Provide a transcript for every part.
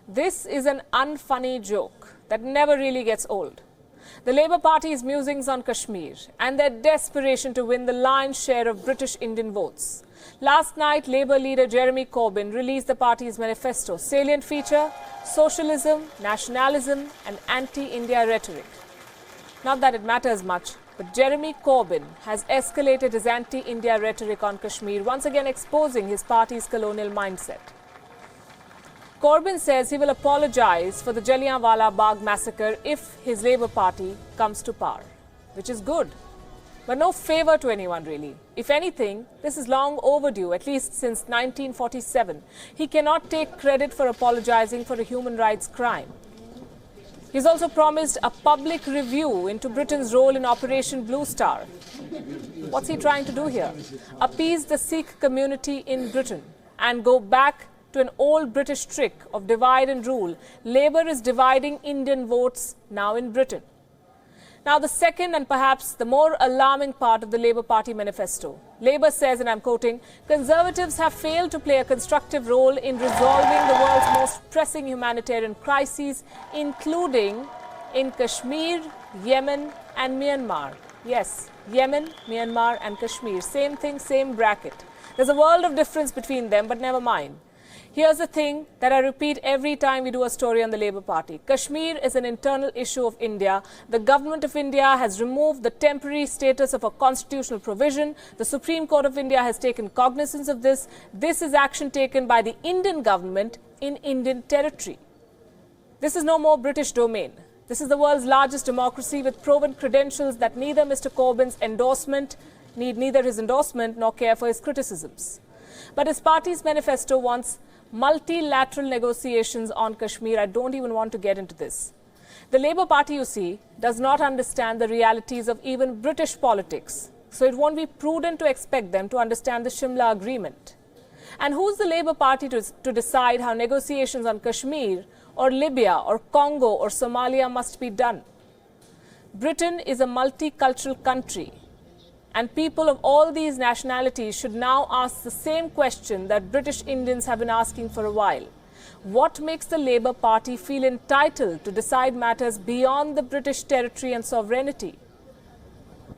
This is an unfunny joke that never really gets old. The Labour Party's musings on Kashmir and their desperation to win the lion's share of British Indian votes. Last night, Labour leader Jeremy Corbyn released the party's manifesto. Salient feature: socialism, nationalism and anti-India rhetoric. Not that it matters much, but Jeremy Corbyn has escalated his anti-India rhetoric on Kashmir, once again exposing his party's colonial mindset. Corbyn says he will apologise for the Jallianwala Bagh massacre if his Labour Party comes to power, which is good, but no favour to anyone really. If anything, this is long overdue, at least since 1947. He cannot take credit for apologising for a human rights crime. He's also promised a public review into Britain's role in Operation Blue Star. What's he trying to do here? Appease the Sikh community in Britain and go back to an old British trick of divide and rule. Labour is dividing Indian votes now in Britain. Now, the second and perhaps the more alarming part of the Labour Party manifesto. Labour says, and I'm quoting, Conservatives have failed to play a constructive role in resolving the world's most pressing humanitarian crises, including in Kashmir, Yemen and Myanmar. Yes, Yemen, Myanmar and Kashmir. Same thing, same bracket. There's a world of difference between them, but never mind. Here's the thing that I repeat every time we do a story on the Labour Party. Kashmir is an internal issue of India. The government of India has removed the temporary status of a constitutional provision. The Supreme Court of India has taken cognizance of this. This is action taken by the Indian government in Indian territory. This is no more British domain. This is the world's largest democracy with proven credentials that neither Mr. Corbyn's endorsement need neither his endorsement nor care for his criticisms. But his party's manifesto wants multilateral negotiations on Kashmir. I don't even want to get into this. The Labour Party, you see, does not understand the realities of even British politics. So it won't be prudent to expect them to understand the Shimla Agreement. And who's the Labour Party to decide how negotiations on Kashmir or Libya or Congo or Somalia must be done? Britain is a multicultural country. And people of all these nationalities should now ask the same question that British Indians have been asking for a while. What makes the Labour Party feel entitled to decide matters beyond the British territory and sovereignty?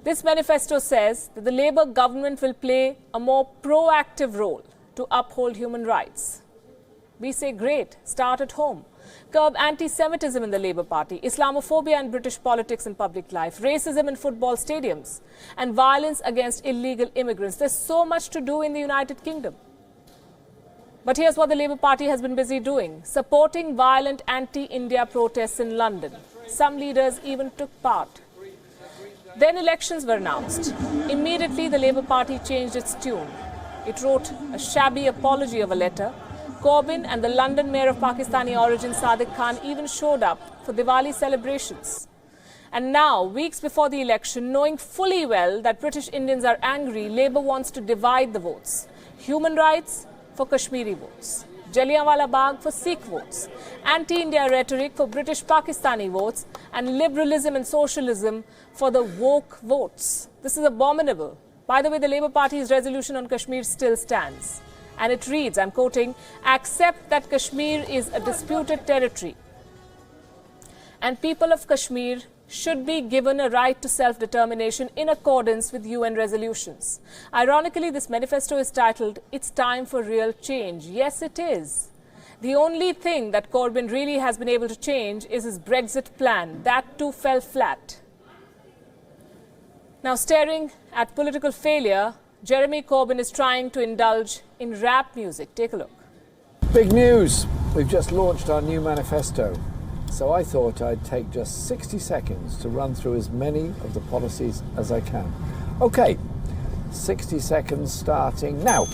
This manifesto says that the Labour government will play a more proactive role to uphold human rights. We say, great, start at home. Curb anti-Semitism in the Labour Party, Islamophobia in British politics and public life, racism in football stadiums, and violence against illegal immigrants. There's so much to do in the United Kingdom. But here's what the Labour Party has been busy doing: supporting violent anti-India protests in London. Some leaders even took part. Then elections were announced. Immediately, the Labour Party changed its tune. It wrote a shabby apology of a letter. Corbyn and the London mayor of Pakistani origin Sadiq Khan even showed up for Diwali celebrations. And now, weeks before the election, knowing fully well that British Indians are angry, Labour wants to divide the votes. Human rights for Kashmiri votes. Jallianwala Bagh for Sikh votes. Anti-India rhetoric for British Pakistani votes. And liberalism and socialism for the woke votes. This is abominable. By the way, the Labour Party's resolution on Kashmir still stands. And it reads, I'm quoting, accept that Kashmir is a disputed territory and people of Kashmir should be given a right to self-determination in accordance with UN resolutions. Ironically, this manifesto is titled, It's Time for Real Change. Yes, it is. The only thing that Corbyn really has been able to change is his Brexit plan. That too fell flat. Now, staring at political failure, Jeremy Corbyn is trying to indulge in rap music. Take a look. Big news! We've just launched our new manifesto. So I thought I'd take just 60 seconds to run through as many of the policies as I can. Okay, 60 seconds starting now.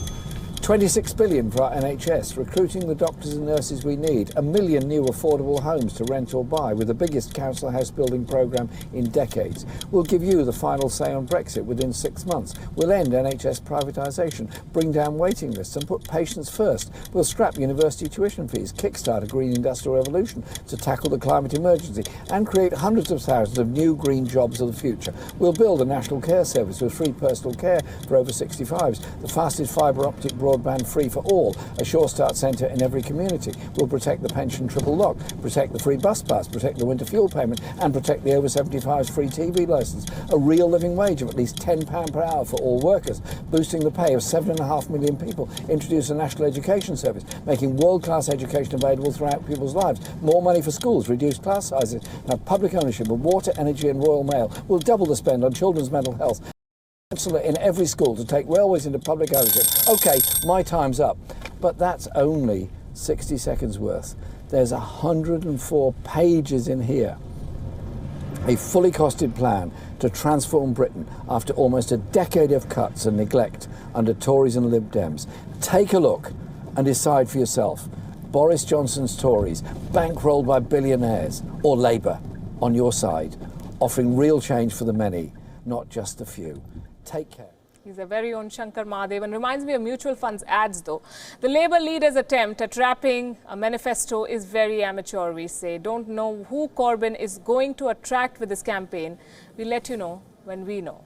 26 billion for our NHS, recruiting the doctors and nurses we need, 1 million new affordable homes to rent or buy with the biggest council house building programme in decades. We'll give you the final say on Brexit within 6 months. We'll end NHS privatisation, bring down waiting lists and put patients first. We'll scrap university tuition fees, kickstart a green industrial revolution to tackle the climate emergency and create hundreds of thousands of new green jobs of the future. We'll build a national care service with free personal care for over 65s, the fastest fibre optic broadband broadband free for all, a Sure Start centre in every community. We'll protect the pension triple lock, protect the free bus pass, protect the winter fuel payment, and protect the over 75s free TV licence. A real living wage of at least £10 per hour for all workers, boosting the pay of 7.5 million people, introduce a national education service, making world-class education available throughout people's lives, more money for schools, reduced class sizes, and have public ownership of water, energy and Royal Mail. We'll double the spend on children's mental health. Councillor in every school to take railways into public ownership. OK, my time's up. But that's only 60 seconds worth. There's 104 pages in here. A fully costed plan to transform Britain after almost a decade of cuts and neglect under Tories and Lib Dems. Take a look and decide for yourself. Boris Johnson's Tories, bankrolled by billionaires, or Labour on your side, offering real change for the many, not just the few. Take care. He's a very own Shankar Mahadevan. Reminds me of mutual funds ads, though. The Labour leader's attempt at wrapping a manifesto is very amateur, we say. Don't know who Corbyn is going to attract with this campaign. We'll let you know when we know.